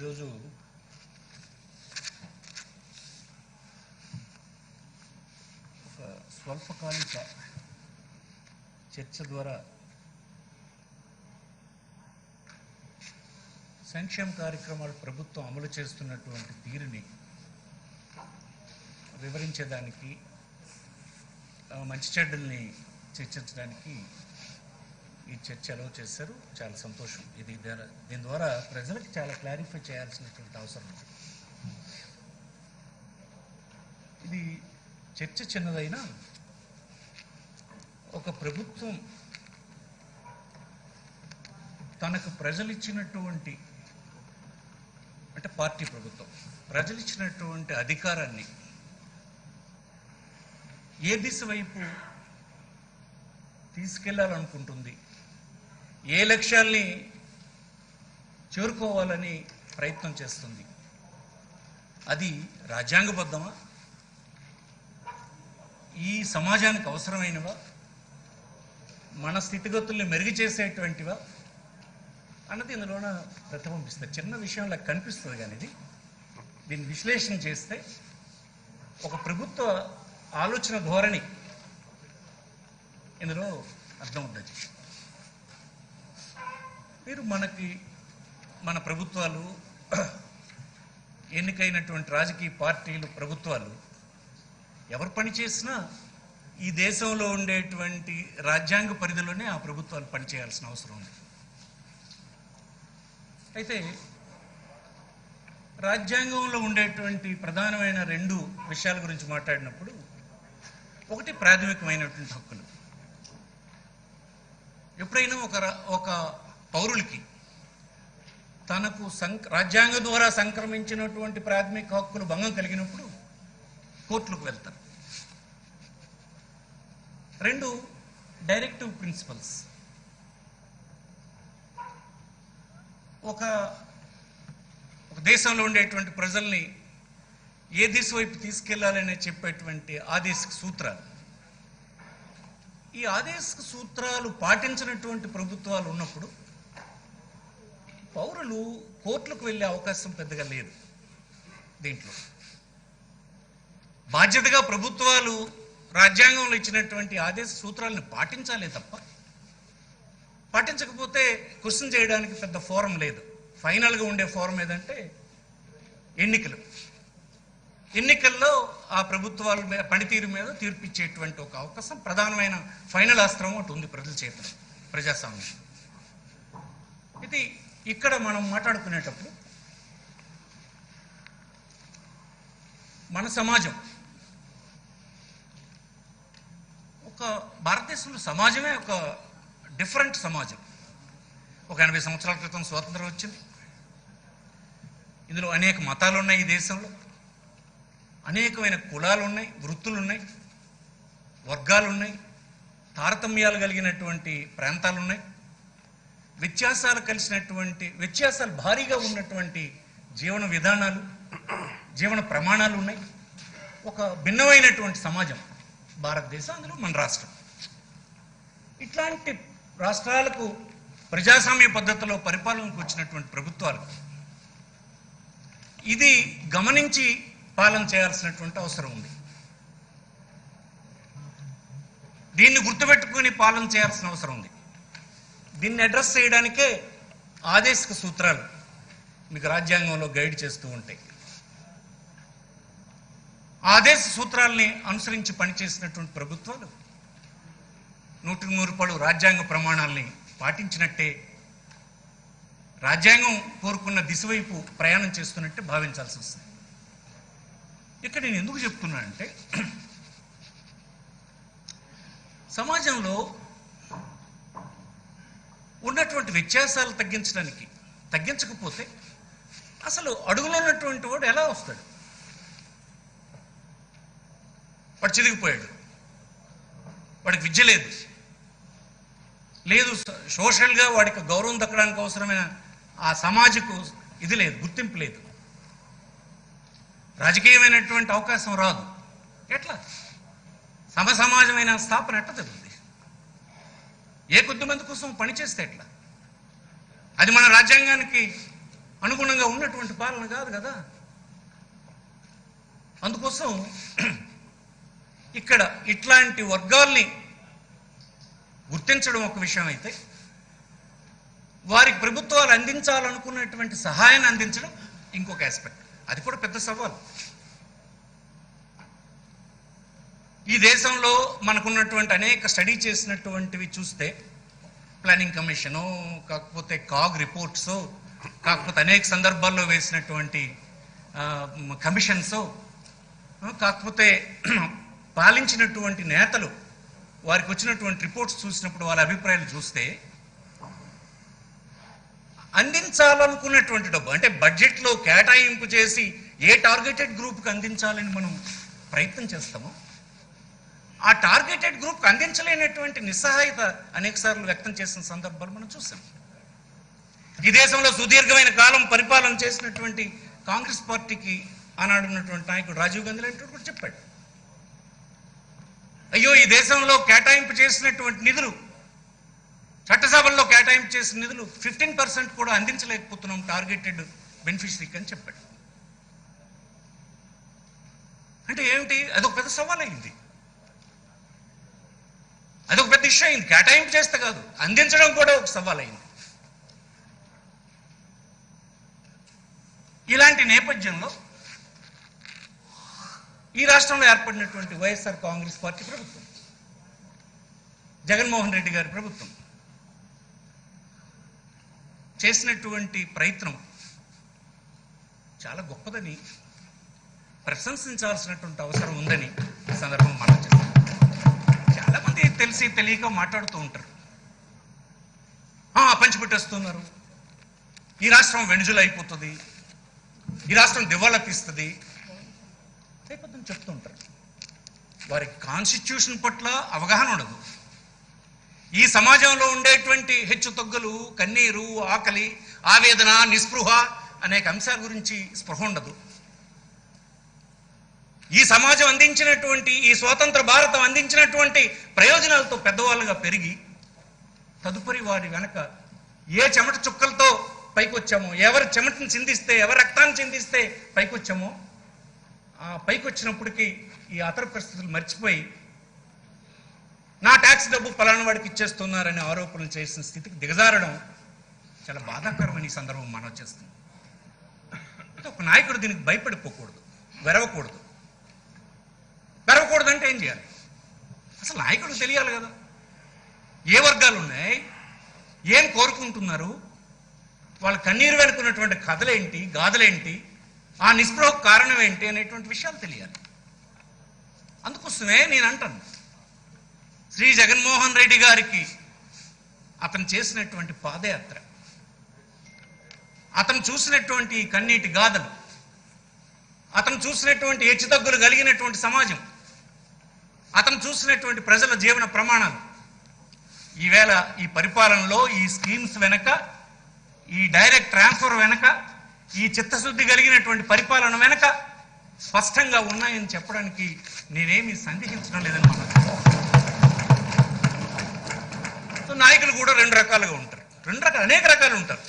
ఈరోజు ఒక స్వల్పకాలిక చర్చ ద్వారా సంక్షేమ కార్యక్రమాలు ప్రభుత్వం అమలు చేస్తున్నటువంటి తీరుని వివరించేదానికి మంచి చెడ్డల్ని చర్చించడానికి ఈ చర్చ అలౌ చేశారు. చాలా సంతోషం. దీని ద్వారా ప్రజలకు చాలా క్లారిఫై చేయాల్సినటువంటి అవసరం ఉంది. ఇది చర్చ చిన్నదైనా ఒక ప్రభుత్వం తనకు ప్రజలిచ్చినటువంటి, అంటే పార్టీ ప్రభుత్వం ప్రజలిచ్చినటువంటి అధికారాన్ని ఏ దిశ వైపు తీసుకెళ్లాలనుకుంటుంది, ఏ లక్ష్యాల్ని చేరుకోవాలని ప్రయత్నం చేస్తుంది, అది రాజ్యాంగబద్ధమా, ఈ సమాజానికి అవసరమైనవా, మన స్థితిగతుల్ని మెరుగు చేసేటువంటివా అన్నది ఇందులోన ప్రతిబింబిస్తుంది. చిన్న విషయంలా కనిపిస్తుంది, కానీ దీన్ని విశ్లేషణ చేస్తే ఒక ప్రభుత్వ ఆలోచన ధోరణి ఇందులో అర్థమవుతుంది. మీరు మన ప్రభుత్వాలు, ఎన్నికైనటువంటి రాజకీయ పార్టీలు, ప్రభుత్వాలు ఎవరు పనిచేసినా ఈ దేశంలో ఉండేటువంటి రాజ్యాంగ పరిధిలోనే ఆ ప్రభుత్వాలు పనిచేయాల్సిన అవసరం ఉంది. అయితే రాజ్యాంగంలో ఉండేటువంటి ప్రధానమైన రెండు విషయాల గురించి మాట్లాడినప్పుడు, ఒకటి ప్రాథమికమైనటువంటి హక్కులు. ఎప్పుడైనా ఒక పౌరులకి తనకు రాజ్యాంగం ద్వారా సంక్రమించినటువంటి ప్రాథమిక హక్కులు భంగం కలిగినప్పుడు కోర్టులకు వెళ్తారు. రెండు, డైరెక్టివ్ ప్రిన్సిపల్స్. ఒక దేశంలో ఉండేటువంటి ప్రజల్ని ఏ దిశ వైపు తీసుకెళ్లాలని చెప్పేటువంటి ఆదేశిక సూత్రాలు. ఈ ఆదేశిక సూత్రాలు పాటించినటువంటి ప్రభుత్వాలు ఉన్నప్పుడు పౌరులు కోర్టులకు వెళ్ళే అవకాశం పెద్దగా లేదు. దీంట్లో బాధ్యతగా ప్రభుత్వాలు రాజ్యాంగంలో ఇచ్చినటువంటి ఆదేశ సూత్రాలను పాటించాలే తప్ప, పాటించకపోతే క్వశ్చన్ చేయడానికి పెద్ద ఫోరం లేదు. ఫైనల్గా ఉండే ఫోరం ఏదంటే ఎన్నికల్లో ఆ ప్రభుత్వాల పనితీరు మీద తీర్పిచ్చేటువంటి ఒక అవకాశం, ప్రధానమైన ఫైనల్ అస్త్రం ఒకటి ఉంది ప్రజల చేతిలో, ప్రజాస్వామ్యం. ఇది ఇక్కడ మనం మాట్లాడుకునేటప్పుడు మన సమాజం, ఒక భారతదేశంలో సమాజమే ఒక డిఫరెంట్ సమాజం. ఒక 80 సంవత్సరాల క్రితం స్వాతంత్రం వచ్చింది. ఇందులో అనేక మతాలు ఉన్నాయి. ఈ దేశంలో అనేకమైన కులాలు ఉన్నాయి, వృత్తులు ఉన్నాయి, వర్గాలు ఉన్నాయి, తారతమ్యాలు కలిగినటువంటి ప్రాంతాలు ఉన్నాయి, వ్యత్యాసాలు భారీగా ఉన్నటువంటి జీవన విధానాలు, జీవన ప్రమాణాలు ఉన్నాయి. ఒక భిన్నమైనటువంటి సమాజం భారతదేశం, అందులో మన రాష్ట్రం. ఇట్లాంటి రాష్ట్రాలకు ప్రజాస్వామ్య పద్ధతిలో పరిపాలనకు వచ్చినటువంటి ప్రభుత్వాలకు ఇది గమనించి పాలన చేయాల్సినటువంటి అవసరం ఉంది. దీన్ని గుర్తుపెట్టుకుని పాలన చేయాల్సిన అవసరం ఉంది. దీన్ని అడ్రస్ చేయడానికే ఆదేశిక సూత్రాలు మీకు రాజ్యాంగంలో గైడ్ చేస్తూ ఉంటాయి. ఆదేశ సూత్రాలని అనుసరించి పనిచేసినటువంటి ప్రభుత్వాలు 100% రాజ్యాంగ ప్రమాణాలని పాటించినట్టే, రాజ్యాంగం కోరుకున్న దిశ వైపు ప్రయాణం చేస్తున్నట్టే భావించాల్సి వస్తుంది. ఇక్కడ నేను ఎందుకు చెప్తున్నానంటే, సమాజంలో ఉన్నటువంటి వ్యత్యాసాలు తగ్గించకపోతే అసలు అడుగులో ఉన్నటువంటి వాడు ఎలా వస్తాడు? వాడు చిదిగిపోయాడు, వాడికి విద్య లేదు, సోషల్గా వాడికి గౌరవం దక్కడానికి అవసరమైన ఆ సమాజకు ఇది లేదు, గుర్తింపు లేదు, రాజకీయమైనటువంటి అవకాశం రాదు. ఎట్లా సమాజమైన స్థాపన ఎట్లా జరుగుతుంది? ఏ కొద్ది మంది కోసం పనిచేస్తే ఎట్లా? అది మన రాజ్యాంగానికి అనుగుణంగా ఉన్నటువంటి పాలన కాదు కదా. అందుకోసం ఇక్కడ ఇట్లాంటి వర్గాల్ని గుర్తించడం ఒక విషయం అయితే, వారికి ప్రభుత్వాలు అందించాలనుకున్నటువంటి సహాయాన్ని అందించడం ఇంకొక ఆస్పెక్ట్. అది కూడా పెద్ద సవాలు. ఈ దేశంలో మనకున్నటువంటి అనేక స్టడీ చేసినటువంటివి చూస్తే, ప్లానింగ్ కమిషను, కాకపోతే కాగ్ రిపోర్ట్స్, కాకపోతే అనేక సందర్భాల్లో వేసినటువంటి కమిషన్స్, కాకపోతే పాలించినటువంటి నేతలు వారికి వచ్చినటువంటి రిపోర్ట్స్ చూసినప్పుడు వాళ్ళ అభిప్రాయాలు చూస్తే, అందించాలనుకున్నటువంటి డబ్బు అంటే బడ్జెట్లో కేటాయింపు చేసి ఏ టార్గెటెడ్ గ్రూప్కి అందించాలని మనం ప్రయత్నం చేస్తామో, ఆ టార్గెటెడ్ గ్రూప్కి అందించలేనటువంటి నిస్సహాయత అనేక సార్లు వ్యక్తం చేసిన సందర్భాలు మనం చూసాం. ఈ దేశంలో సుదీర్ఘమైన కాలం పరిపాలన చేసినటువంటి కాంగ్రెస్ పార్టీకి ఆనాడున్నటువంటి నాయకుడు రాజీవ్ గాంధీ లాంటి కూడా చెప్పాడు, అయ్యో ఈ దేశంలో కేటాయింపు చేసినటువంటి నిధులు, చట్టసభల్లో కేటాయింపు చేసిన నిధులు 15% కూడా అందించలేకపోతున్నాం టార్గెటెడ్ బెనిఫిషరీకి అని చెప్పాడు. అంటే ఏమిటి? అదొక పెద్ద సవాల్ అయింది, అదొక పెద్ద ఇష్యూ అయింది. కేటాయింపు చేస్తే కాదు, అందించడం కూడా ఒక సవాల్ అయింది. ఇలాంటి నేపథ్యంలో ఈ రాష్ట్రంలో ఏర్పడినటువంటి వైఎస్ఆర్ కాంగ్రెస్ పార్టీ ప్రభుత్వం, జగన్మోహన్ రెడ్డి గారి ప్రభుత్వం చేసినటువంటి ప్రయత్నం చాలా గొప్పదని, ప్రశంసించాల్సినటువంటి అవసరం ఉందని ఈ సందర్భంగా మనం చేస్తాం. చాలా మంది తెలిసి తెలియక మాట్లాడుతూ ఉంటారు, పంచిపెట్టేస్తున్నారు, ఈ రాష్ట్రం వెనుజులు అయిపోతుంది, ఈ రాష్ట్రం దివాళా తీస్తుంది, రేపొద్దున చెప్తూ ఉంటారు. వారి కాన్స్టిట్యూషన్ పట్ల అవగాహన ఉండదు. ఈ సమాజంలో ఉండేటువంటి హెచ్చు తగ్గులు, కన్నీరు, ఆకలి, ఆవేదన, నిస్పృహ అనేక అంశాల గురించి స్పృహ ఉండదు. ఈ సమాజం అందించినటువంటి, ఈ స్వతంత్ర భారతం అందించినటువంటి ప్రయోజనాలతో పెద్దవాళ్ళుగా పెరిగి, తదుపరి వారి వెనక ఏ చెమట చుక్కలతో పైకొచ్చామో, ఎవరి చెమటను చిందిస్తే, ఎవరి రక్తాన్ని చిందిస్తే పైకొచ్చామో, ఆ పైకి వచ్చినప్పటికీ ఈ అతర పరిస్థితులు మర్చిపోయి నా ట్యాక్స్ డబ్బు పలానా వాడికి ఇచ్చేస్తున్నారనే ఆరోపణలు చేసిన స్థితికి దిగజారడం చాలా బాధాకరమని ఈ సందర్భం మనం చేస్తుంది. ఒక నాయకుడు దీనికి భయపడిపోకూడదు, వెరవకూడదు. వెరవకూడదంటే ఏం చేయాలి? అసలు నాయకుడు తెలియాలి కదా, ఏ వర్గాలు ఉన్నాయి, ఏం కోరుకుంటున్నారు, వాళ్ళ కన్నీరు వెనుకున్నటువంటి కథలేంటి, గాథలేంటి, ఆ నిస్పృహకు కారణం ఏంటి అనేటువంటి విషయాలు తెలియాలి. అందుకోసమే నేను అంటాను, శ్రీ జగన్మోహన్ రెడ్డి గారికి అతను చేసినటువంటి పాదయాత్ర, అతను చూసినటువంటి కన్నీటి గాథలు, అతను చూసినటువంటి హెచ్చుతగ్గులు కలిగినటువంటి సమాజం, అతను చూసినటువంటి ప్రజల జీవన ప్రమాణాలు ఈవేళ ఈ పరిపాలనలో, ఈ స్కీమ్స్ వెనక, ఈ డైరెక్ట్ ట్రాన్స్ఫర్ వెనక, ఈ చిత్తశుద్ధి కలిగినటువంటి పరిపాలన వెనక స్పష్టంగా ఉన్నాయని చెప్పడానికి నేనేమీ సందేహించడం లేదని మనం. నాయకులు కూడా రెండు రకాలుగా ఉంటారు, అనేక రకాలు ఉంటారు.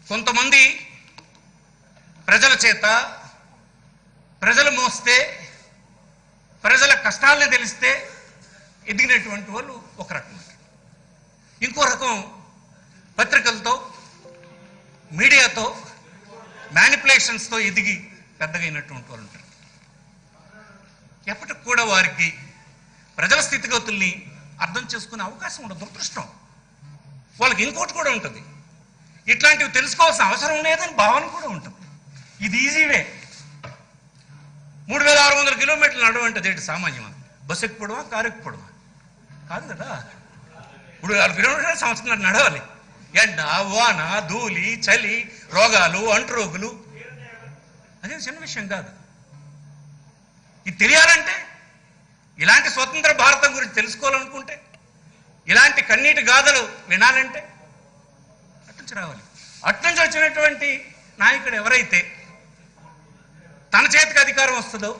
కొంతమంది ప్రజల చేత, ప్రజలు మోస్తే, ప్రజల కష్టాలని తెలిస్తే ఎదిగినటువంటి వాళ్ళు ఒక రకం. ఇంకో రకం పత్రికలతో, మీడియాతో, మ్యానిపులేషన్స్తో ఎదిగి పెద్దగైనటువంటి వాళ్ళు ఉంటారు. ఎప్పటికి కూడా వారికి ప్రజల స్థితిగతుల్ని అర్థం చేసుకునే అవకాశం ఉండదు, దురదృష్టం. వాళ్ళకి ఇంకోటి కూడా ఉంటుంది, ఇట్లాంటివి తెలుసుకోవాల్సిన అవసరం లేదని భావన కూడా ఉంటుంది. ఇది ఈజీ వే. 3600 కిలోమీటర్లు నడవంటే ఏంటి సామాన్యం? బస్సు ఎక్కిపోవడమా, కారు ఎక్కిపోవడమా? కాదు కదా. 34 కిలోమీటర్లు సంవత్సరం నడవాలి. ఎండ, వాన, ధూళి, చలి, రోగాలు, అంటురోగులు, అదే చిన్న విషయం కాదు. ఇది తెలియాలంటే, ఇలాంటి స్వతంత్ర భారతం గురించి తెలుసుకోవాలనుకుంటే, ఇలాంటి కన్నీటి గాథలు వినాలంటే అట్నుంచి రావాలి. అట్నుంచి వచ్చినటువంటి నాయకుడు ఎవరైతే తన చేతికి అధికారం వస్తుందో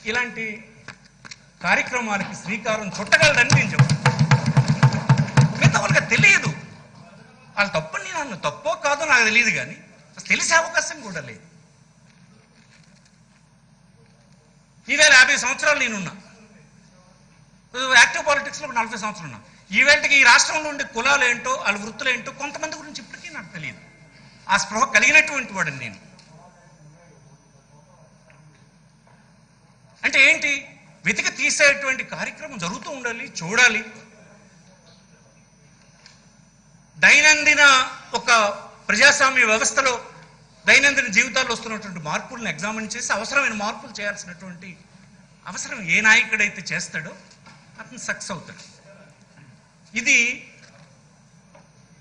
ఇలాంటి కార్యక్రమాలకి శ్రీకారం చుట్టగలదని నేను చెప్తాను. మిగతా వాళ్ళకి తెలియదు. వాళ్ళు తప్పని నేను అన్న, తప్పో కాదో నాకు నాకు తెలియదు, కానీ అసలు తెలిసే అవకాశం కూడా లేదు. ఈవేళ 50 సంవత్సరాలు నేనున్నా, యాక్టివ్ పాలిటిక్స్లో 40 సంవత్సరాలు ఉన్నా. ఈవేళకి ఈ రాష్ట్రంలో ఉండే కులాలు ఏంటో, వాళ్ళ వృత్తులు ఏంటో కొంతమంది గురించి ఇప్పటికీ నాకు తెలియదు. ఆ స్పృహ కలిగినటువంటి వాడిని నేను. అంటే ఏంటి, వెతికి తీసేటువంటి కార్యక్రమం జరుగుతూ ఉండాలి, చూడాలి. దైనందిన ఒక ప్రజాస్వామ్య వ్యవస్థలో దైనందిన జీవితాల్లో వస్తున్నటువంటి మార్పులను ఎగ్జామిన్ చేసి అవసరమైన మార్పులు చేయాల్సినటువంటి అవసరం ఏ నాయకుడైతే చేస్తాడో అతను సక్సెస్ అవుతాడు. ఇది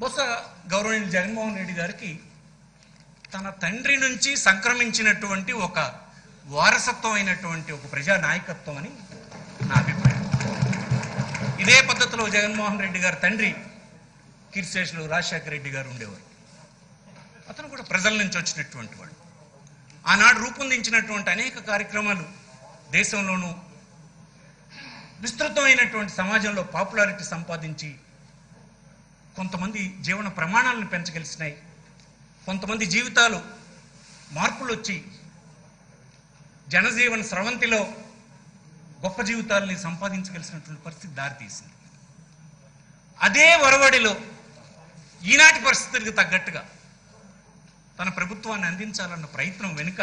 బహుశా గౌరవనీయులు జగన్మోహన్ రెడ్డి గారికి తన తండ్రి నుంచి సంక్రమించినటువంటి ఒక వారసత్వం అయినటువంటి ఒక ప్రజా నాయకత్వం అని నా అభిప్రాయం. ఇదే పద్ధతిలో జగన్మోహన్ రెడ్డి గారి తండ్రి కీర్తిశేషులు రాజశేఖర రెడ్డి గారు ఉండేవారు. అతను కూడా ప్రజల నుంచి వచ్చినటువంటి వాడు. ఆనాడు రూపొందించినటువంటి అనేక కార్యక్రమాలు దేశంలోనూ విస్తృతమైనటువంటి సమాజంలో పాపులారిటీ సంపాదించి కొంతమంది జీవన ప్రమాణాలను పెంచగలిసినాయి. కొంతమంది జీవితాలు మార్పులు వచ్చి జనజీవన స్రవంతిలో గొప్ప జీవితాలని సంపాదించగలిసినటువంటి పరిస్థితి దారితీసింది. అదే వరవడిలో ఈనాటి పరిస్థితులకు తగ్గట్టుగా తన ప్రభుత్వాన్ని అందించాలన్న ప్రయత్నం వెనుక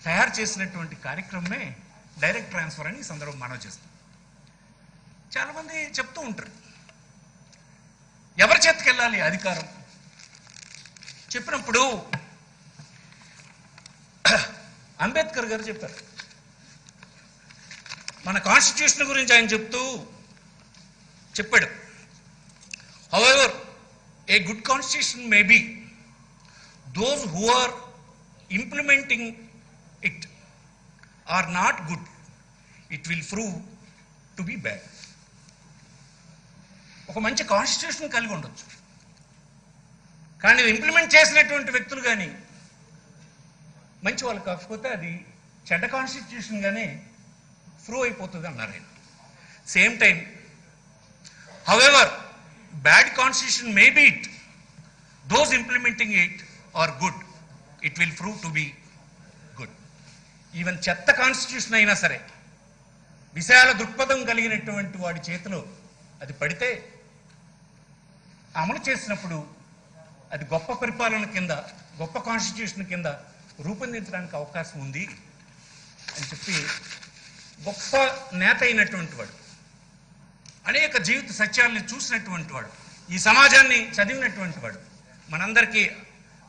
తయారు చేసినటువంటి కార్యక్రమమే డైరెక్ట్ ట్రాన్స్ఫర్ అని ఈ సందర్భం మనవి చేస్తాం. చాలామంది చెప్తూ ఉంటారు, ఎవరి చేతికి వెళ్ళాలి అధికారం చెప్పినప్పుడు అంబేద్కర్ గారు చెప్పారు. మన కాన్స్టిట్యూషన్ గురించి ఆయన చెప్పాడు. However a good constitution may be, those who are implementing it are not good, it will prove to be bad. ఒక మంచి కాన్స్టిట్యూషన్ కలిగి ఉండొచ్చు, కానీ ఇంప్లిమెంట్ చేసినటువంటి వ్యక్తులు కానీ మంచి వాళ్ళు కాకపోతే అది చెడ్డ కాన్స్టిట్యూషన్ గానే ప్రూవ్ అయిపోతుంది అన్నారు ఆయన. Same time however bad constitution may be it, those implementing it or good, it will prove to be good. Even చెత్త కాన్స్టిట్యూషన్ అయినా సరే విశాల దృక్పథం కలిగినటువంటి వాడి చేతిలో అది పడితే అమలు చేసినప్పుడు అది గొప్ప పరిపాలన కింద, గొప్ప కాన్స్టిట్యూషన్ కింద రూపొందించడానికి అవకాశం ఉంది అని చెప్పి గొప్ప నేత అయినటువంటి వాడు, అనేక జీవిత సత్యాలని చూసినటువంటి వాడు, ఈ సమాజాన్ని చదివినటువంటి వాడు, మనందరికీ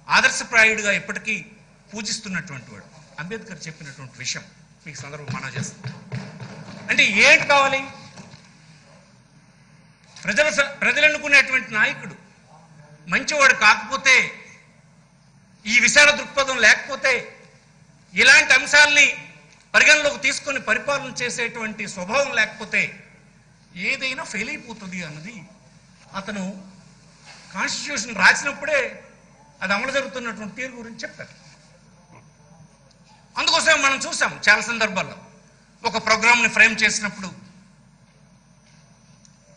ఆదర్శప్రాయుడిగా ఎప్పటికీ పూజిస్తున్నటువంటి వాడు అంబేద్కర్ చెప్పినటువంటి విషయం మీకు సందర్భం మనవి చేస్తాం. అంటే ఏంటి కావాలి, ప్రజలు అనుకునేటువంటి నాయకుడు మంచివాడు కాకపోతే, ఈ విశాల దృక్పథం లేకపోతే, ఇలాంటి అంశాలని పరిగణలోకి తీసుకొని పరిపాలన చేసేటువంటి స్వభావం లేకపోతే ఏదైనా ఫెయిల్ అయిపోతుంది అన్నది అతను కాన్స్టిట్యూషన్ రాసినప్పుడే అది అమలు జరుగుతున్నటువంటి తీరు గురించి చెప్పారు. అందుకోసం మనం చూసాం చాలా సందర్భాల్లో ఒక ప్రోగ్రామ్ని ఫ్రేమ్ చేసినప్పుడు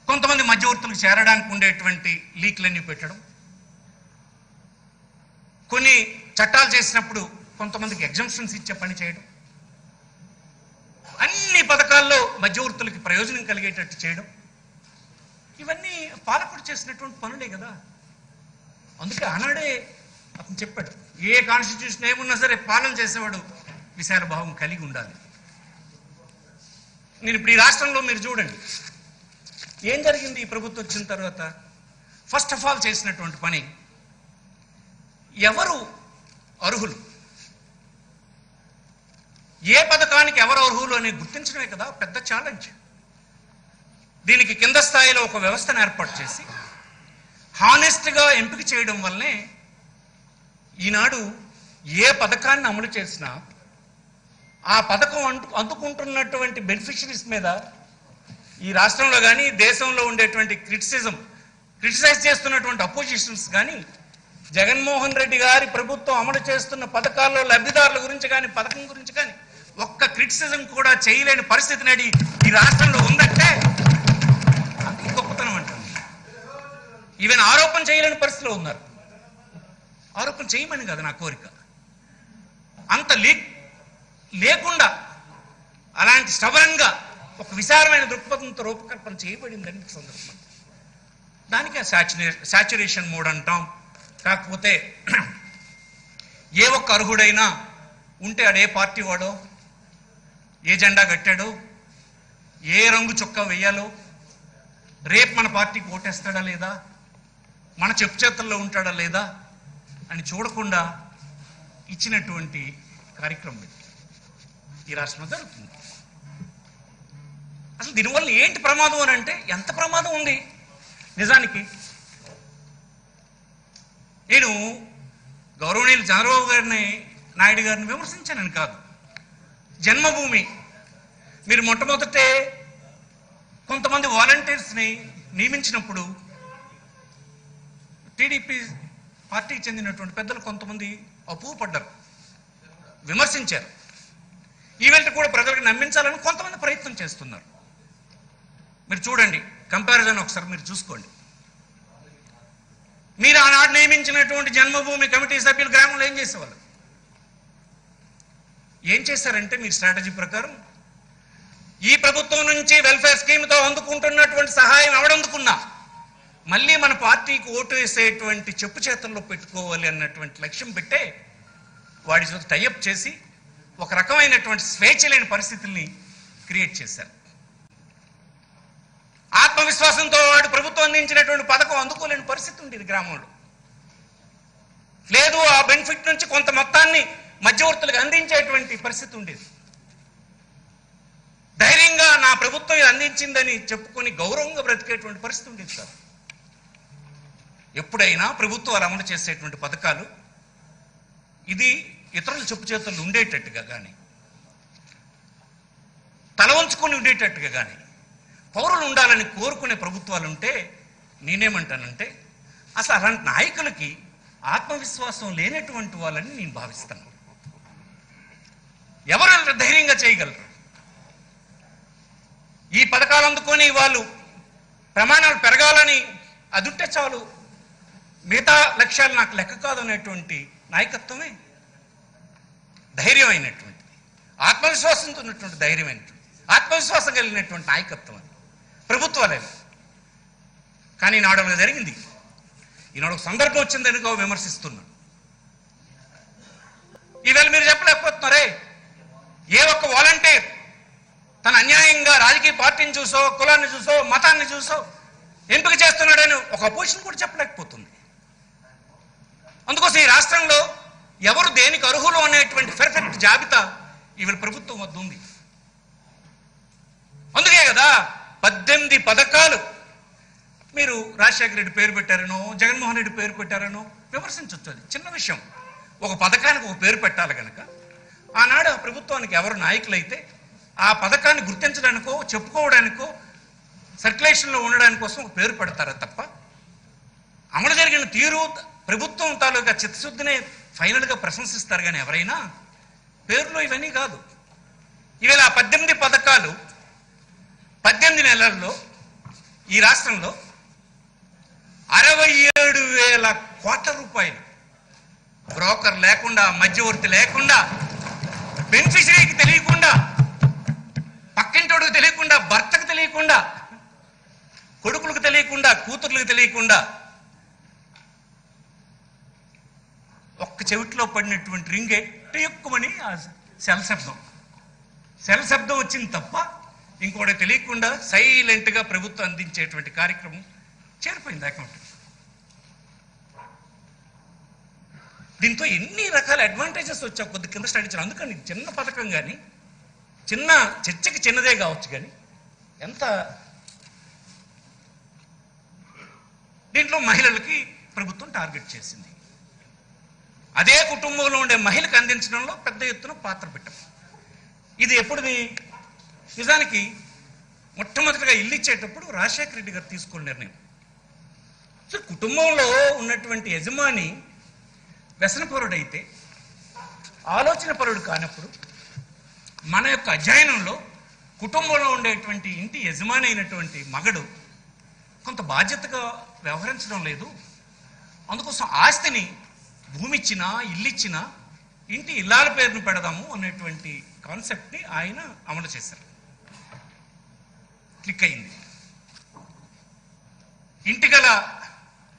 కొంతమంది మధ్యవర్తులకు చేరడానికి ఉండేటువంటి లీక్లన్నీ పెట్టడం, కొన్ని చట్టాలు చేసినప్పుడు కొంతమందికి ఎగ్జంప్షన్స్ ఇచ్చే పని చేయడం, అన్ని పథకాల్లో మధ్యవర్తులకి ప్రయోజనం కలిగేటట్టు చేయడం, ఇవన్నీ పాలకుడు చేసినటువంటి పనులే కదా. అందుకే ఆనాడే అతను చెప్పాడు, ఏ కాన్స్టిట్యూషన్ ఏమున్నా సరే పాలన చేసేవాడు విశాల భావం కలిగి ఉండాలి. నేను ఇప్పుడు ఈ రాష్ట్రంలో మీరు చూడండి ఏం జరిగింది. ఈ ప్రభుత్వం వచ్చిన తర్వాత ఫస్ట్ ఆఫ్ ఆల్ చేసినటువంటి పని, ఎవరు అర్హులు, ఏ పథకానికి ఎవరు అర్హులు అని గుర్తించడమే కదా పెద్ద ఛాలెంజ్. దీనికి కింద స్థాయిలో ఒక వ్యవస్థను ఏర్పాటు చేసి హానెస్ట్గా ఎంపిక చేయడం వల్లనే ఈనాడు ఏ పథకాన్ని అమలు చేసినా ఆ పథకం అందుకుంటున్నటువంటి బెనిఫిషరీస్ మీద ఈ రాష్ట్రంలో కానీ దేశంలో ఉండేటువంటి క్రిటిసైజ్ చేస్తున్నటువంటి అపోజిషన్స్ కానీ జగన్మోహన్ రెడ్డి గారి ప్రభుత్వం అమలు చేస్తున్న పథకాల్లో లబ్ధిదారుల గురించి కానీ పథకం గురించి కానీ ఒక్క క్రిటిసిజం కూడా చేయలేని పరిస్థితి నాడి ఈ రాష్ట్రంలో ఉందంటే గొప్పతనం అంటుంది. ఈవెన్ ఆరోపణ చేయలేని పరిస్థితిలో ఉన్నారు. ఆరోపణ చేయమని కాదు నా కోరిక. అంత లేకుండా అలాంటి స్టబరంగా ఒక విశాలమైన దృక్పథంతో రూపకల్పన చేయబడిందని సందర్భం. దానికి సాచురేషన్ మోడ్ అంటాం. కాకపోతే ఏ ఒక్క అర్హుడైనా ఉంటే ఆడే పార్టీ వాడో, ఏ జెండా కట్టాడో, ఏ రంగు చొక్కా వెయ్యాలో, రేపు మన పార్టీకి ఓటేస్తాడా లేదా, మన చెప్పు చేతుల్లో ఉంటాడా లేదా అని చూడకుండా ఇచ్చినటువంటి కార్యక్రమం ఇది ఈ రాష్ట్రంలో జరుగుతుంది. అసలు దీనివల్ల ఏంటి ప్రమాదం అని అంటే, ఎంత ప్రమాదం ఉంది నిజానికి. నేను గౌరవనీయులు చంద్రబాబు నాయుడు గారిని విమర్శించానని కాదు. జన్మభూమి మీరు మొట్టమొదటే కొంతమంది వాలంటీర్స్ని నియమించినప్పుడు టీడీపీ పార్టీకి చెందినటువంటి పెద్దలు కొంతమంది అపోహపడ్డారు, విమర్శించారు. ఈవెంట్ కూడా ప్రజలకు నమ్మించాలని కొంతమంది ప్రయత్నం చేస్తున్నారు. మీరు చూడండి, కంపారిజన్ ఒకసారి మీరు చూసుకోండి. మీరు ఆనాడు నియమించినటువంటి జన్మభూమి కమిటీ సభ్యులు గ్రామంలో ఏం చేసేవాళ్ళు? ఏం చేశారంటే, మీరు స్ట్రాటజీ ప్రకారం ఈ ప్రభుత్వం నుంచి వెల్ఫేర్ స్కీమ్తో అందుకుంటున్నటువంటి సహాయం ఎవడందుకున్నా మళ్ళీ మన పార్టీకి ఓటు వేసేటువంటి చెప్పు చేతుల్లో పెట్టుకోవాలి అన్నటువంటి లక్ష్యం పెట్టే వాడి చేత టైఅప్ చేసి ఒక రకమైనటువంటి స్వేచ్ఛ లేని పరిస్థితుల్ని క్రియేట్ చేశారు. ఆత్మవిశ్వాసంతో వాడు ప్రభుత్వం అందించినటువంటి పథకం అందుకోలేని పరిస్థితి ఉండేది గ్రామంలో. లేదు, ఆ బెనిఫిట్ నుంచి కొంత మొత్తాన్ని మధ్యవర్తులకు అందించేటువంటి పరిస్థితి ఉండేది. ధైర్యంగా నా ప్రభుత్వం ఇది అందించిందని చెప్పుకొని గౌరవంగా బ్రతికేటువంటి పరిస్థితి ఉండేది సార్. ఎప్పుడైనా ప్రభుత్వాలు అమలు చేసేటువంటి పథకాలు ఇది ఇతరుల చెప్పు చేతుల్లో ఉండేటట్టుగా కానీ, తల వంచుకొని ఉండేటట్టుగా కానీ పౌరులు ఉండాలని కోరుకునే ప్రభుత్వాలు ఉంటే నేనేమంటానంటే, అసలు అలాంటి నాయకులకి ఆత్మవిశ్వాసం లేనటువంటి వాళ్ళని నేను భావిస్తాను. ఎవరు ధైర్యంగా చేయగలరు? ఈ పథకాలు అందుకొని వాళ్ళు ప్రమాణాలు పెరగాలని అదుంటే చాలు, మిగతా లక్ష్యాలు నాకు లెక్క కాదు అనేటువంటి నాయకత్వమే ధైర్యమైనటువంటిది, ఆత్మవిశ్వాసంతో ఉన్నటువంటి ధైర్యమైనటువంటి, ఆత్మవిశ్వాసం కలిగినటువంటి నాయకత్వం అది ప్రభుత్వాలే. కానీ ఈనాడు జరిగింది. ఈనాడు ఒక సందర్భం వచ్చిందనుకో విమర్శిస్తున్నాను. ఈవేళ మీరు చెప్పలేకపోతున్నారే, ఏ ఒక్క వాలంటీర్ తన అన్యాయంగా రాజకీయ పార్టీని చూసో, కులాన్ని చూసో, మతాన్ని చూసో ఎంపిక చేస్తున్నాడని ఒక అపోజిషన్ కూడా చెప్పలేకపోతుంది. అందుకోసం ఈ రాష్ట్రంలో ఎవరు దేనికి అర్హులు అనేటువంటి పర్ఫెక్ట్ జాబితా ఈవేళ ప్రభుత్వం వద్ద ఉంది. అందుకే కదా 18 పథకాలు మీరు రాజశేఖర రెడ్డి పేరు పెట్టారనో, జగన్మోహన్ రెడ్డి పేరు పెట్టారనో విమర్శించవచ్చు. అది చిన్న విషయం. ఒక పథకానికి ఒక పేరు పెట్టాలి కనుక ఆనాడు ఆ ప్రభుత్వానికి ఎవరు నాయకులైతే ఆ పథకాన్ని గుర్తించడానికో, చెప్పుకోవడానికో, సర్క్యులేషన్లో ఉండడానికి కోసం ఒక పేరు పెడతారా తప్ప అమలు జరిగిన తీరు, ప్రభుత్వం తాలూకా చిత్తశుద్ధినే ఫైనల్గా ప్రశంసిస్తారు. కానీ ఎవరైనా పేర్లు ఇవన్నీ కాదు. ఈవేళ 18 పథకాలు 18 నెలల్లో ఈ రాష్ట్రంలో 67,000 కోట్ల రూపాయలు బ్రోకర్ లేకుండా, మధ్యవర్తి లేకుండా, బెనిఫిషరీకి తెలియకుండా, పక్కింటోడికి తెలియకుండా, భర్తకు తెలియకుండా, కొడుకులకు తెలియకుండా, కూతుర్లకు తెలియకుండా ఒక్క చెవిట్లో పడినటువంటి రింగే ఎక్కువని ఆ సెల్ శబ్దం వచ్చింది తప్ప ఇంకోటి తెలియకుండా సైలెంట్గా ప్రభుత్వం అందించేటువంటి కార్యక్రమం చేరిపోయింది అకౌంట్. దీంతో ఎన్ని రకాల అడ్వాంటేజెస్ వచ్చా కొద్ది కింద స్టడీ చేయాలి. అందుకని చిన్న పథకం కానీ, చిన్న చర్చకి చిన్నదే కావచ్చు కానీ ఎంత దీంట్లో మహిళలకి ప్రభుత్వం టార్గెట్ చేసింది. అదే కుటుంబంలో ఉండే మహిళకు అందించడంలో పెద్ద ఎత్తున పాత్ర పెట్టాం. ఇది ఎప్పుడుది? నిజానికి మొట్టమొదటిగా ఇల్లు ఇచ్చేటప్పుడు రాజశేఖర రెడ్డి గారు తీసుకున్న నిర్ణయం. సో కుటుంబంలో ఉన్నటువంటి యజమాని వ్యసనపరుడైతే, ఆలోచన పరుడు కానప్పుడు మన యొక్క అధ్యయనంలో కుటుంబంలో ఉండేటువంటి ఇంటి యజమాని అయినటువంటి మగడు కొంత బాధ్యతగా వ్యవహరించడం లేదు. అందుకోసం ఆస్తిని భూమి ఇచ్చినా ఇల్లు ఇచ్చినా ఇంటి ఇల్లాల పేరును పెడదాము అనేటువంటి కాన్సెప్ట్ని ఆయన అమలు చేశారు. క్లిక్ అయింది. ఇంటి గల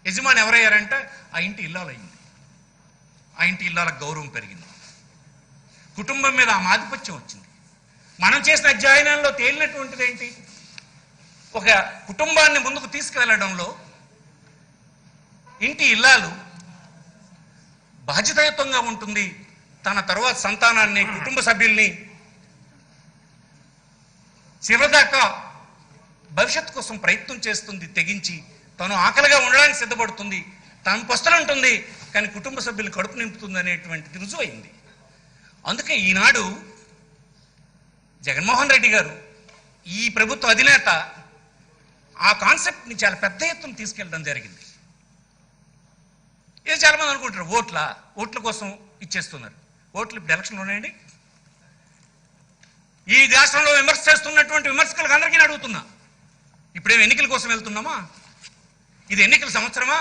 యజమాని ఎవరయ్యారంటే ఆ ఇంటి ఇల్లాలు అయింది. ఆ ఇంటి ఇల్లాల గౌరవం పెరిగింది. కుటుంబం మీద ఆ ఆధిపత్యం వచ్చింది. మనం చేసిన అధ్యయనంలో తేలినటువంటిది ఏంటి? ఒక కుటుంబాన్ని ముందుకు తీసుకువెళ్ళడంలో ఇంటి ఇల్లాలు బాధ్యతాయుతంగా ఉంటుంది. తన తరువాత సంతానాన్ని, కుటుంబ సభ్యుల్ని చివరిదాకా భవిష్యత్తు కోసం ప్రయత్నం చేస్తుంది. తెగించి తను ఆకలిగా ఉండడానికి సిద్ధపడుతుంది. తను పస్తులు ఉంటుంది, కానీ కుటుంబ సభ్యులు కడుపు నింపుతుంది అనేటువంటిది రుజువైంది. అందుకే ఈనాడు జగన్మోహన్ రెడ్డి గారు, ఈ ప్రభుత్వ అధినేత ఆ కాన్సెప్ట్ని చాలా పెద్ద ఎత్తున తీసుకెళ్ళడం జరిగింది. ఇది చాలా మంది అనుకుంటారు ఓట్ల కోసం ఇచ్చేస్తున్నారు. ఓట్లు ఇప్పుడు ఎలక్షన్లు ఉన్నాయండి. ఈ రాష్ట్రంలో విమర్శ చేస్తున్నటువంటి విమర్శకులకు అందరికీ అడుగుతున్నా, ఇప్పుడేం ఎన్నికల కోసం వెళ్తున్నామా? ఇది ఎన్నికల సంవత్సరమా?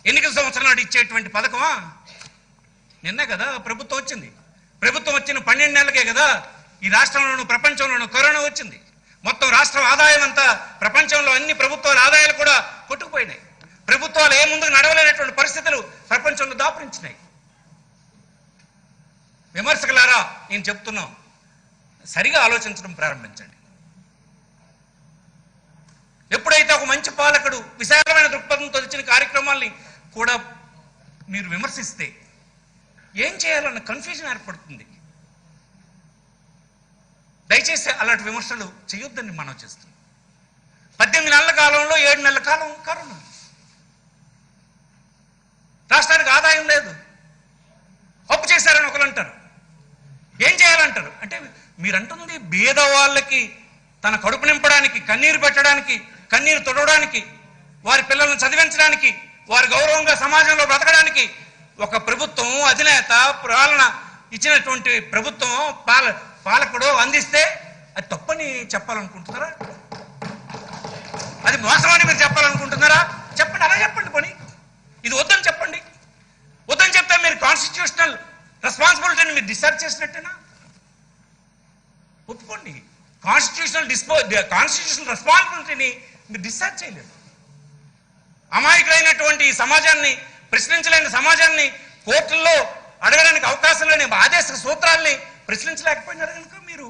ఎన్నికల సంవత్సరం నాడు ఇచ్చేటువంటి పథకమా? నిన్నే కదా ప్రభుత్వం వచ్చింది. ప్రభుత్వం వచ్చిన 12 నెలలకే కదా ఈ రాష్ట్రంలోనూ ప్రపంచంలోనూ కరోనా వచ్చింది. మొత్తం రాష్ట్రం ఆదాయం అంతా, ప్రపంచంలో అన్ని ప్రభుత్వాల ఆదాయాలు కూడా కొట్టుకుపోయినాయి. ప్రభుత్వాలు ఏ ముందుకు నడవలేనటువంటి పరిస్థితులు ప్రపంచంలో దాపురించినాయి. విమర్శకులారా, నేను చెప్తున్నాం, సరిగా ఆలోచించడం ప్రారంభించండి. ఎప్పుడైతే ఒక మంచి పాలకుడు విశాలమైన దృక్పథంతో వచ్చిన కార్యక్రమాల్ని కూడా మీరు విమర్శిస్తే ఏం చేయాలన్న కన్ఫ్యూజన్ ఏర్పడుతుంది. దయచేసి అలాంటి విమర్శలు చేయొద్దని మనం చేస్తున్నాం. 18 నెలల కాలంలో 7 నెలల కాలం కరోనా, రాష్ట్రానికి ఆదాయం లేదు, అప్పు చేశారని ఒకరు అంటారు. ఏం చేయాలంటారు అంటే, మీరంటుంది బీద వాళ్ళకి తన కడుపు నింపడానికి, కన్నీరు పెట్టడానికి, కన్నీరు తొడవడానికి, వారి పిల్లలను చదివించడానికి, వారి గౌరవంగా సమాజంలో బ్రతకడానికి ఒక ప్రభుత్వం, అధినేత పాలన ఇచ్చినటువంటి ప్రభుత్వం, పాలకుడు అందిస్తే అది తప్పని చెప్పాలనుకుంటున్నారా? అది మోసమని మీరు చెప్పాలనుకుంటున్నారా? చెప్పండి, అలా చెప్పండి. పని ఇది వద్దని చెప్పండి. వద్దని చెప్తే మీరు కాన్స్టిట్యూషనల్ రెస్పాన్సిబిలిటీని మీరు డిశ్చార్జ్ చేసినట్టేనా? ఒప్పుకోండి. కాన్స్టిట్యూషనల్ రెస్పాన్సిబిలిటీని మీరు డిశ్చార్జ్ చేయలేదు. అమాయకులైనటువంటి ఈ సమాజాన్ని, ప్రశ్నించలేని సమాజాన్ని, కోర్టుల్లో అడగడానికి అవకాశం లేని ఆదేశ సూత్రాల్ని ప్రశ్నించలేకపోయినారు కనుక, మీరు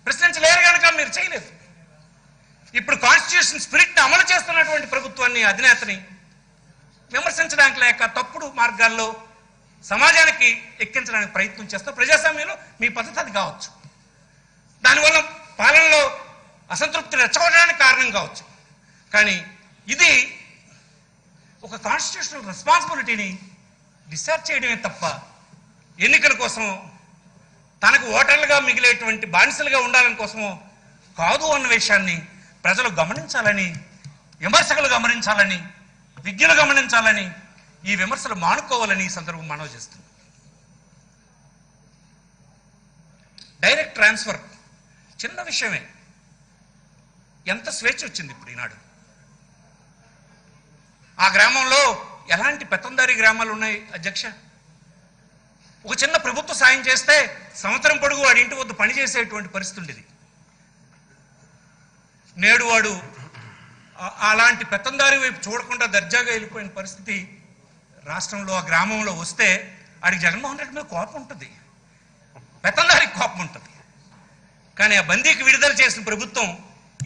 ప్రశ్నించలేరు కనుక మీరు చేయలేదు. ఇప్పుడు కాన్స్టిట్యూషన్ స్పిరిట్ని అమలు చేస్తున్నటువంటి ప్రభుత్వాన్ని, అధినేతని విమర్శించడానికి లేక తప్పుడు మార్గాల్లో సమాజానికి ఎక్కించడానికి ప్రయత్నం చేస్తూ ప్రజాస్వామ్యంలో మీ పద్ధతి అది కావచ్చు. దానివల్ల పాలనలో అసంతృప్తి రెచ్చగొట్టడానికి కారణం కావచ్చు. కానీ ఇది ఒక కాన్స్టిట్యూషనల్ రెస్పాన్సిబిలిటీని డిశ్చార్జ్ చేయడమే తప్ప ఎన్నికల కోసం తనకు ఓటర్లుగా మిగిలేటువంటి బానిసలుగా ఉండాలని కోసమో కాదు అన్న విషయాన్ని ప్రజలు గమనించాలని, విమర్శకులు గమనించాలని, విజ్ఞులు గమనించాలని, ఈ విమర్శలు మానుకోవాలని ఈ సందర్భం మనవి చేస్తుంది. డైరెక్ట్ ట్రాన్స్ఫర్ చిన్న విషయమే. ఎంత స్వేచ్ఛ వచ్చింది ఇప్పుడు ఈనాడు. ఆ గ్రామంలో ఎలాంటి పెత్తందారీ గ్రామాలు ఉన్నాయి అధ్యక్ష? ఒక చిన్న ప్రభుత్వ సాయం చేస్తే సంవత్సరం పొడుగు వాడి ఇంటి వద్ద పనిచేసేటువంటి పరిస్థితి ఉండేది. నేడు వాడు అలాంటి పెత్తందారి వైపు చూడకుండా దర్జాగా వెళ్ళిపోయిన పరిస్థితి రాష్ట్రంలో, ఆ గ్రామంలో వస్తే ఆడికి జగన్మోహన్ రెడ్డి మీద కోపం ఉంటుంది, పెత్తందారికి కోపం ఉంటుంది. కానీ ఆ బందీకి విడుదల చేసిన ప్రభుత్వం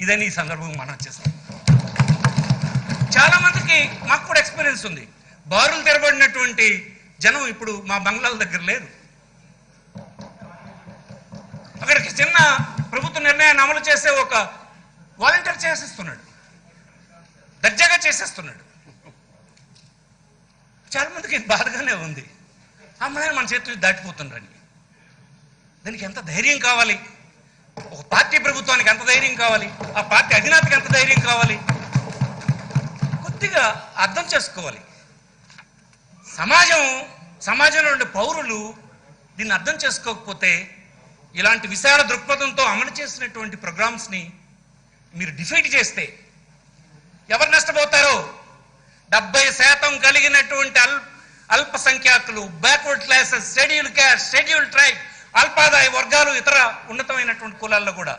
ఇదని ఈ సందర్భంగా మనం చేస్తాం. చాలా మందికి, మాకు కూడా ఎక్స్పీరియన్స్ ఉంది. బారులు తెరబడినటువంటి జనం ఇప్పుడు మా బంగ్లాల దగ్గర లేరు. అక్కడికి చిన్న ప్రభుత్వ నిర్ణయాన్ని అమలు చేసే ఒక వాలంటీర్ చేసేస్తున్నాడు, దర్జాగా చేసేస్తున్నాడు. చాలా మందికి బాధగానే ఉంది. అమ్మాయిని మన చేతులు దాటిపోతున్నారని. దానికి ఎంత ధైర్యం కావాలి? ఒక పార్టీ ప్రభుత్వానికి ఎంత ధైర్యం కావాలి? ఆ పార్టీ అధినేతకి ఎంత ధైర్యం కావాలి? కొద్దిగా అర్థం చేసుకోవాలి. సమాజంలో ఉండే పౌరులు దీన్ని అర్థం చేసుకోకపోతే ఇలాంటి విశాల దృక్పథంతో అమలు చేసినటువంటి ప్రోగ్రామ్స్ని మీరు డిఫీట్ చేస్తే ఎవరు నష్టపోతారో? 70% కలిగినటువంటి అల్పసంఖ్యాకులు, backward classes, scheduled caste, scheduled tribe, అల్పాదాయ వర్గాలు, ఇతర ఉన్నతమైనటువంటి కులాల్లో కూడా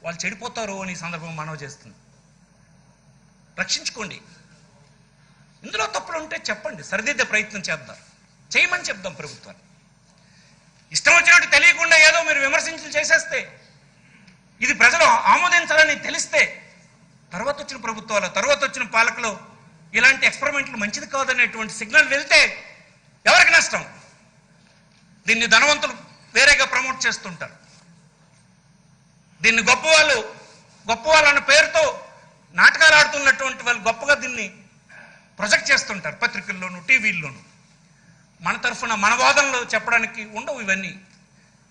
వాళ్ళు చెడిపోతారు అని సందర్భం మనవి చేస్తుంది. రక్షించుకోండి. ఇందులో తప్పులు ఉంటే చెప్పండి, సరిదిద్దే ప్రయత్నం చేద్దాం, చేయమని చెప్దాం ప్రభుత్వాన్ని. ఇష్టం వచ్చినట్టు తెలియకుండా ఏదో మీరు విమర్శించలు చేసేస్తే, ఇది ప్రజలు ఆమోదించాలని తెలిస్తే, తర్వాత వచ్చిన ప్రభుత్వాలు, తర్వాత వచ్చిన పాలకులు ఇలాంటి ఎక్స్పెరిమెంట్లు మంచిది కాదనేటువంటి సిగ్నల్ వెళ్తే ఎవరికి నష్టం? దీన్ని ధనవంతులు వేరేగా ప్రమోట్ చేస్తుంటారు. దీన్ని గొప్పవాళ్ళన్న పేరుతో నాటకాలు ఆడుతున్నటువంటి వాళ్ళు గొప్పగా దీన్ని ప్రొజెక్ట్ చేస్తుంటారు పత్రికల్లోనూ, టీవీల్లోనూ. మన తరఫున మన వాదనలు చెప్పడానికి ఉండవు, ఇవన్నీ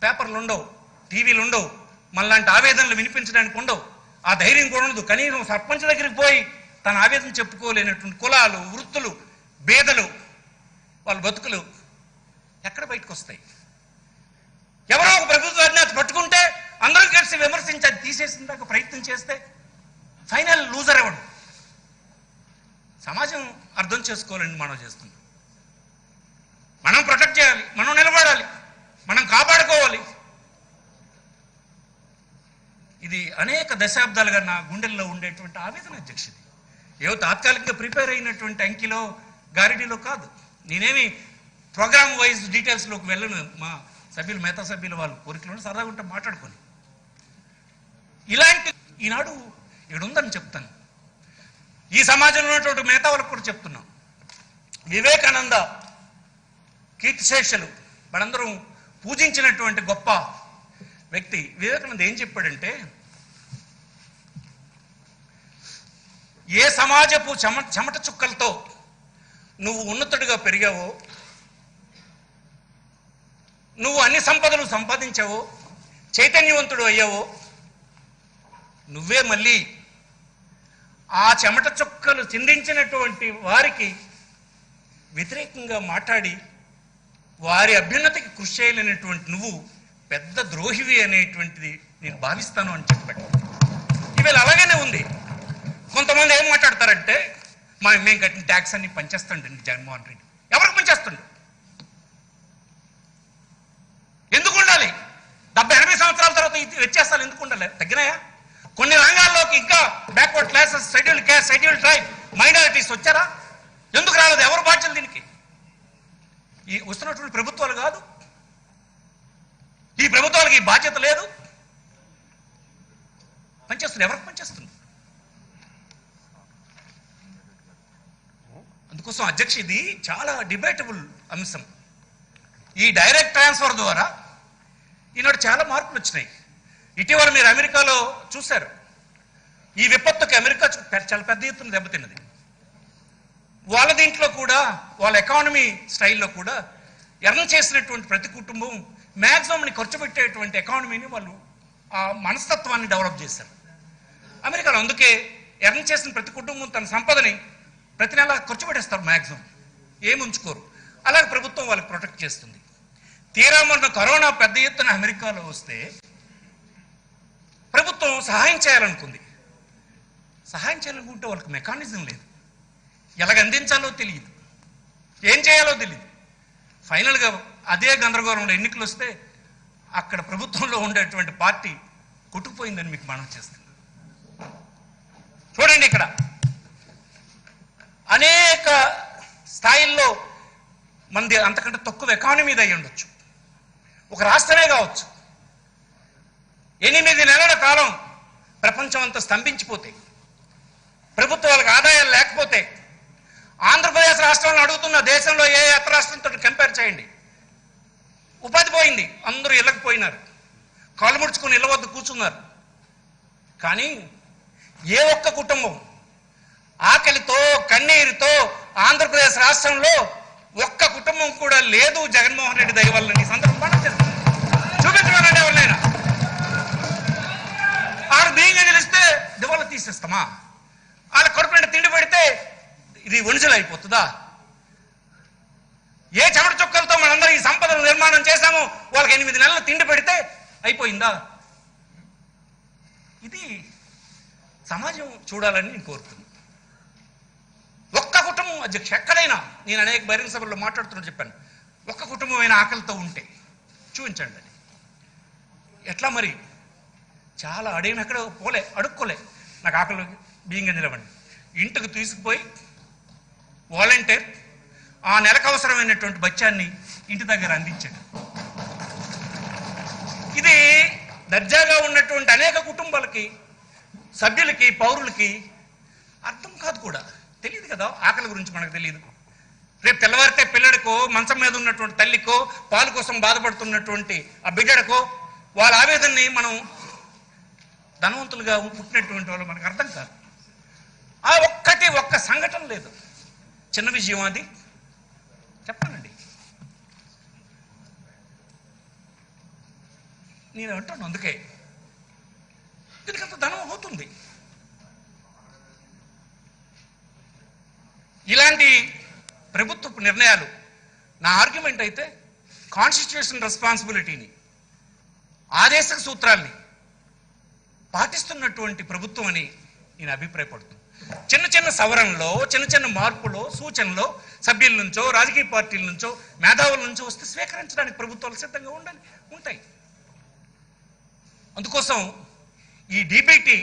పేపర్లు ఉండవు, టీవీలు ఉండవు, మనలాంటి ఆవేదనలు వినిపించడానికి ఉండవు, ఆ ధైర్యం కూడా ఉండదు. కనీసం సర్పంచ్ దగ్గరికి పోయి తన ఆవేదన చెప్పుకోలేనటువంటి కులాలు, వృత్తులు, పేదలు, వాళ్ళ బతుకులు ఎక్కడ బయటకు వస్తాయి? ఎవరో ఒక ప్రభుత్వ అధినేత పట్టుకుంటే అందరూ కలిసి విమర్శించి అది తీసేసిన దాకా ప్రయత్నం చేస్తే ఫైనల్ లూజర్ ఎవడు? సమాజం అర్థం చేసుకోవాలని మనం చేస్తున్నాం. మనం ప్రొటెక్ట్ చేయాలి, మనం నిలబడాలి, మనం కాపాడుకోవాలి. ఇది అనేక దశాబ్దాలుగా నా గుండెల్లో ఉండేటువంటి ఆవేదన అధ్యక్షుడి. ఏవో తాత్కాలికంగా ప్రిపేర్ అయినటువంటి అంకిలో గారిడీలో కాదు. నేనేమి ప్రోగ్రామ్ వైజ్ డీటెయిల్స్లోకి వెళ్ళను. మా సభ్యులు, మిగతా సభ్యులు వాళ్ళు కోరికలను సరదాగా ఉంటే మాట్లాడుకొని ఇలాంటి ఈనాడు ఇక్కడ ఉందని చెప్తాను. ఈ సమాజంలో ఉన్నటువంటి మిగతా వాళ్ళకు కూడా చెప్తున్నాం. వివేకానంద కీర్తిశేషులు మనందరం పూజించినటువంటి గొప్ప వ్యక్తి వివేకానంద ఏం చెప్పాడంటే, ఏ సమాజపు చెమట చుక్కలతో నువ్వు ఉన్నతుడిగా పెరిగావో, నువ్వు అన్ని సంపదలు సంపాదించావో, చైతన్యవంతుడు అయ్యావో, నువ్వే మళ్ళీ ఆ చెమట చుక్కలు చిందించినటువంటి వారికి వ్యతిరేకంగా మాట్లాడి వారి అభ్యున్నతికి కృషి చేయలేనటువంటి నువ్వు పెద్ద ద్రోహివి అనేటువంటిది నేను భావిస్తాను అని చెప్పాడు. ఇవాళ అలాగనే ఉంది. కొంతమంది ఏం మాట్లాడతారంటే, మేము కట్టిన ట్యాక్స్ అన్ని పంచేస్తాండి జగన్మోహన్ రెడ్డి. ఎవరికి పంచేస్తుండు? ఎందుకు ఉండాలి? 70-80 సంవత్సరాల తర్వాత వ్యత్యాసాలు ఎందుకు ఉండాలి? తగ్గినాయా? కొన్ని రంగాల్లోకి ఇంకా backward classes, scheduled caste, scheduled tribe, minorities వచ్చారా? ఎందుకు రాలేదు? ఎవరు బాధ్యులు దీనికి? ఈ వస్తున్నటువంటి ప్రభుత్వాలు కాదు, ఈ ప్రభుత్వాలకి ఈ బాధ్యత లేదు. పనిచేస్తుంది. ఎవరికి పనిచేస్తుంది? అందుకోసం అధ్యక్ష, ఇది చాలా డిబేటబుల్ అంశం. ఈ డైరెక్ట్ ట్రాన్స్ఫర్ ద్వారా ఈనాడు చాలా మార్పులు వచ్చినాయి. ఇటీవల మీరు అమెరికాలో చూశారు. ఈ విపత్తుకి అమెరికా చాలా పెద్ద ఎత్తున దెబ్బతిన్నది. వాళ్ళ దీంట్లో కూడా, వాళ్ళ ఎకానమీ స్టైల్లో కూడా ఎర్న్ చేసినటువంటి ప్రతి కుటుంబం మ్యాక్సిమంని ఖర్చు పెట్టేటువంటి ఎకానమీని వాళ్ళు ఆ మనస్తత్వాన్ని డెవలప్ చేశారు అమెరికాలో. అందుకే ఎర్న్ చేసిన ప్రతి కుటుంబం తన సంపదని ప్రతి నెల ఖర్చు పెట్టేస్తారు, మ్యాక్సిమం ఏమి ఉంచుకోరు. అలాగే ప్రభుత్వం వాళ్ళకి ప్రొటెక్ట్ చేస్తుంది. తీరా మొన్న కరోనా పెద్ద ఎత్తున అమెరికాలో వస్తే ప్రభుత్వం సహాయం చేయాలనుకుంది. సహాయం చేయాలనుకుంటే వాళ్ళకి మెకానిజం లేదు, ఎలాగ అందించాలో తెలియదు, ఏం చేయాలో తెలియదు. ఫైనల్గా అదే గందరగోళంలో ఎన్నికలు వస్తే అక్కడ ప్రభుత్వంలో ఉండేటువంటి పార్టీ కొట్టుకుపోయిందని మీకు మనం చేస్తుంది. చూడండి, ఇక్కడ అనేక స్థాయిల్లో మంది అంతకంటే తక్కువ ఎకానమీ అయి ఉండొచ్చు, ఒక రాష్ట్రమే కావచ్చు. 8 నెలల కాలం ప్రపంచం అంతా స్తంభించిపోతే, ప్రభుత్వాలకు ఆదాయాలు లేకపోతే, ఆంధ్రప్రదేశ్ రాష్ట్రంలో అడుగుతున్న దేశంలో ఏ ఇతర రాష్ట్రంతో కంపేర్ చేయండి, ఉపాధి పోయింది, అందరూ ఇళ్ళకి పోయినారు, కాళ్ళు ముడుచుకొని ఇళ్ళ వద్ద కూర్చున్నారు. కానీ ఏ ఒక్క కుటుంబం ఆకలితో కన్నీరుతో ఆంధ్రప్రదేశ్ రాష్ట్రంలో ఒక్క కుటుంబం కూడా లేదు జగన్మోహన్ రెడ్డి దయ వల్ల. ఈ సందర్భం చూపించమనండి ఎవరినైనా. ఆరు బియ్యంగా గెలిస్తే దివాళా తీసేస్తామా? వాళ్ళ కడుపున తిండి పెడితే ఇది ఒణిజలు అయిపోతుందా? ఏ చెమట చుక్కలతో మనందరం ఈ సంపదను నిర్మాణం చేశామో వాళ్ళకి 8 నెలలు తిండి పెడితే అయిపోయిందా? ఇది సమాజం చూడాలని నేను కోరుతున్నాను. ఒక్క కుటుంబం అధ్యక్ష ఎక్కడైనా నేను అనేక బహిరంగ సభల్లో మాట్లాడుతున్నా చెప్పాను, ఒక్క కుటుంబమైన ఆకలితో ఉంటే చూపించండి అది ఎట్లా. మరి చాలా అడేమి ఎక్కడ పోలే, అడుక్కోలే, నాకు ఆకలి బియ్యంగా నిలవండి, ఇంటికి తీసుకుపోయి వాలంటీర్ ఆ నెలకు అవసరమైనటువంటి బచ్చాన్ని ఇంటి దగ్గర అందించాడు. ఇది దర్జాగా ఉన్నటువంటి అనేక కుటుంబాలకి, సభ్యులకి, పౌరులకి అర్థం కాదు కూడా, తెలియదు కదా ఆకలి గురించి మనకు తెలియదు. రేపు తెల్లవారితే పిల్లడికో, మంచం మీద ఉన్నటువంటి తల్లికో, పాలు కోసం బాధపడుతున్నటువంటి ఆ బిడ్డకో వాళ్ళ ఆవేదనని మనం ధనవంతులుగా పుట్టినటువంటి వాళ్ళు మనకు అర్థం కాదు. ఆ ఒక్క సంఘటన లేదు. చిన్న విషయం అది చెప్పానండి. నేను అంటాను అందుకే దీనికి అంత ధనం అవుతుంది. ఇలాంటి ప్రభుత్వ నిర్ణయాలు, నా ఆర్గ్యుమెంట్ అయితే కాన్స్టిట్యూషన్ రెస్పాన్సిబిలిటీని, ఆదేశ సూత్రాల్ని పాటిస్తున్నటువంటి ప్రభుత్వం అని నేను అభిప్రాయపడుతున్నాను. చిన్న చిన్న సవరణలో, చిన్న చిన్న మార్పులో, సూచనలో సభ్యుల నుంచో, రాజకీయ పార్టీల నుంచో, మేధావుల నుంచో వస్తే స్వీకరించడానికి ప్రభుత్వాలు సిద్ధంగా ఉంటాయి. అందుకోసం ఈ డీబీటీ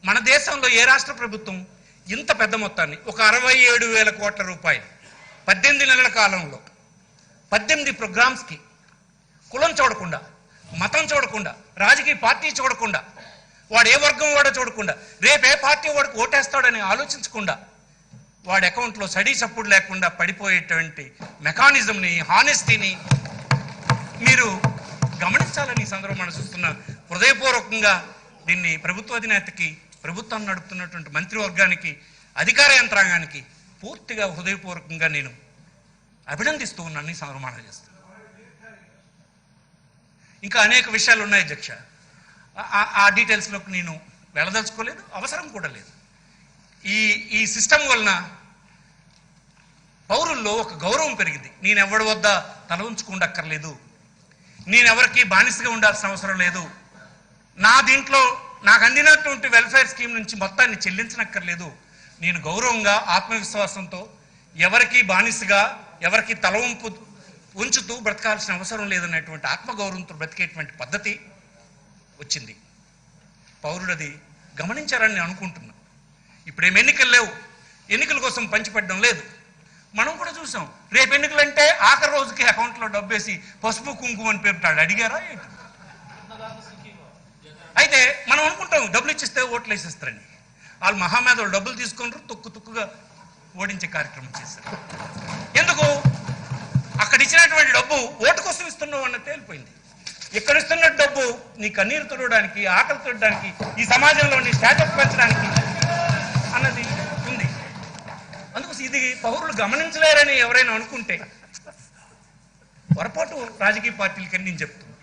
మన దేశంలో ఏ రాష్ట్ర ప్రభుత్వం ఇంత పెద్ద మొత్తాన్ని, ఒక 67,000 కోట్ల రూపాయలు 18 నెలల కాలంలో 18 ప్రోగ్రామ్స్కి కులం చూడకుండా, మతం చూడకుండా, రాజకీయ పార్టీ చూడకుండా, వాడు ఏ వర్గం వాడో చూడకుండా, రేపు ఏ పార్టీ వాడికి ఓటేస్తాడని ఆలోచించకుండా, వాడి అకౌంట్లో సడీ చప్పుడు లేకుండా పడిపోయేటువంటి మెకానిజంని, హానెస్టీని మీరు గమనించాలని ఈ సందర్భం మనం చూస్తున్నాం. హృదయపూర్వకంగా దీన్ని ప్రభుత్వ అధినేతకి, ప్రభుత్వం నడుపుతున్నటువంటి మంత్రివర్గానికి, అధికార యంత్రాంగానికి పూర్తిగా హృదయపూర్వకంగా నేను అభినందిస్తూ ఉన్నాను. ఈ సందర్భం మనం చేస్తాను. ఇంకా అనేక విషయాలు ఉన్నాయి అధ్యక్ష, ఆ డీటెయిల్స్లోకి నేను వెళ్ళదలుచుకోలేదు, అవసరం కూడా లేదు. ఈ సిస్టమ్ వలన పౌరుల్లో ఒక గౌరవం పెరిగింది. నేను ఎవరి వద్ద తల ఉంచుకుండక్కర్లేదు, నేనెవరికి బానిసగా ఉండాల్సిన అవసరం లేదు, నా దీంట్లో నాకు అందినటువంటి వెల్ఫేర్ స్కీమ్ నుంచి మొత్తాన్ని చెల్లించనక్కర్లేదు, నేను గౌరవంగా, ఆత్మవిశ్వాసంతో, ఎవరికి బానిసగా, ఎవరికి తల ఉంచుతూ బ్రతకాల్సిన అవసరం లేదనేటువంటి ఆత్మగౌరవంతో బ్రతికేటువంటి పద్ధతి వచ్చింది. పౌరుడు అది గమనించారని నేను అనుకుంటున్నా. ఇప్పుడేం ఎన్నికలు లేవు, ఎన్నికల కోసం పంచిపెట్టడం లేదు. మనం కూడా చూసాం, రేపు ఎన్నికలంటే ఆఖరి రోజుకి అకౌంట్లో డబ్బేసి పసుపు కుంకుమ అని పేరుతాడు. అడిగారా ఏంటి? అయితే మనం అనుకుంటాం డబ్బులు ఇచ్చిస్తే ఓట్లు వేసేస్తారని. వాళ్ళు మహామేధలు డబ్బులు తీసుకుంటారు, తుక్కుగా ఓడించే కార్యక్రమం చేశారు. ఎందుకు? అక్కడ ఇచ్చినటువంటి డబ్బు ఓటు కోసం ఇస్తున్నావు అన్నది తేలిపోయింది. ఇక్కడ ఇస్తున్న డబ్బు నీ కన్నీరు తుడవడానికి, ఆకలి తుడడానికి, ఈ సమాజంలో నీ స్టాటస్ పెంచడానికి అన్నది ఉంది. అందుకోసం ఇది పౌరులు గమనించలేరని ఎవరైనా అనుకుంటే పొరపాటు రాజకీయ పార్టీలకని నేను చెప్తున్నాను.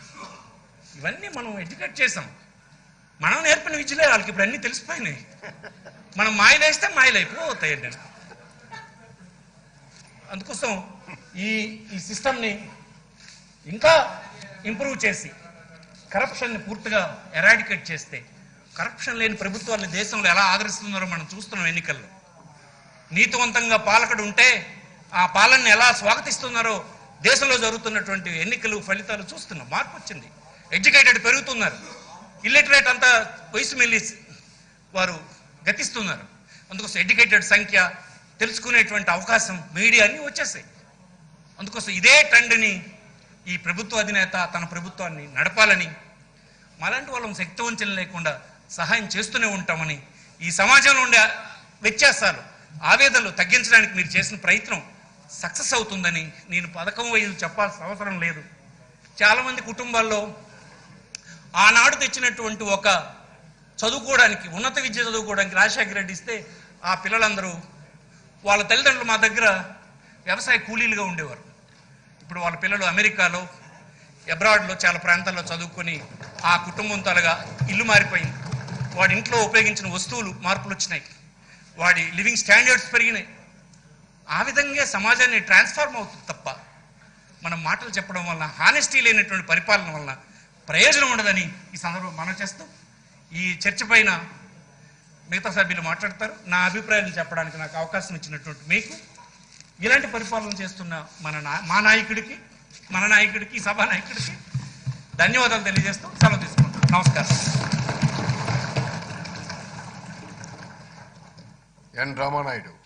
ఇవన్నీ మనం ఎడ్యుకేట్ చేసాం, మనం నేర్పిన విద్యలే వాళ్ళకి ఇప్పుడు అన్నీ తెలిసిపోయినాయి. మనం మాయలేస్తే మాయలైపోతాయండి. అందుకోసం ఈ సిస్టమ్ని ఇంకా ఇంప్రూవ్ చేసి కరప్షన్ని పూర్తిగా ఎరాడికేట్ చేస్తే, కరప్షన్ లేని ప్రభుత్వాన్ని దేశంలో ఎలా ఆదరిస్తున్నారో మనం చూస్తున్నాం. ఎన్నికల్లో నీతివంతంగా పాలకుడు ఉంటే ఆ పాలనని ఎలా స్వాగతిస్తున్నారో దేశంలో జరుగుతున్నటువంటి ఎన్నికలు ఫలితాలు చూస్తున్నాం. మార్పు వచ్చింది, ఎడ్యుకేటెడ్ పెరుగుతున్నారు, ఇల్లిటరేట్ అంతా వయసు మెల్లి వారు గతిస్తున్నారు. అందుకోసం ఎడ్యుకేటెడ్ సంఖ్య, తెలుసుకునేటువంటి అవకాశం, మీడియా అన్నీ వచ్చేసాయి. అందుకోసం ఇదే ట్రెండ్ని ఈ ప్రభుత్వ అధినేత తన ప్రభుత్వాన్ని నడపాలని, మాలాంటి వాళ్ళం శక్తివంచన లేకుండా సహాయం చేస్తూనే ఉంటామని, ఈ సమాజంలో ఉండే వ్యత్యాసాలు, ఆవేదనలు తగ్గించడానికి మీరు చేసిన ప్రయత్నం సక్సెస్ అవుతుందని నేను పథకం వైపు చెప్పాల్సిన అవసరం లేదు. చాలామంది కుటుంబాల్లో ఆనాడు తెచ్చినటువంటి ఒక చదువుకోవడానికి, ఉన్నత విద్య చదువుకోవడానికి రాజశేఖర రెడ్డి ఇస్తే ఆ పిల్లలందరూ వాళ్ళ తల్లిదండ్రులు మా దగ్గర వ్యవసాయ కూలీలుగా ఉండేవారు. ఇప్పుడు వాళ్ళ పిల్లలు అమెరికాలో, అబ్రాడ్లో చాలా ప్రాంతాల్లో చదువుకొని ఆ కుటుంబం తలగా ఇల్లు మారిపోయింది. వాడి ఇంట్లో ఉపయోగించిన వస్తువులు మార్పులు వచ్చినాయి, వాడి లివింగ్ స్టాండర్డ్స్ పెరిగినాయి. ఆ విధంగా సమాజాన్ని ట్రాన్స్ఫార్మ్ అవుతుంది తప్ప మనం మాటలు చెప్పడం వలన, హానెస్టీ లేనటువంటి పరిపాలన వలన ప్రయోజనం ఉండదని ఈ సందర్భం మనం చేస్తూ, ఈ చర్చ పైన మిగతా సభ్యులు మాట్లాడతారు. నా అభిప్రాయాలు చెప్పడానికి నాకు అవకాశం ఇచ్చినటువంటి మీకు, ఇలాంటి పరిపాలన చేస్తున్న మా నాయకుడికి, మన నాయకుడికి, సభా నాయకుడికి ధన్యవాదాలు తెలియజేస్తూ సెలవు తీసుకుంటాం. నమస్కారం. ఎన్ రామానాయుడు.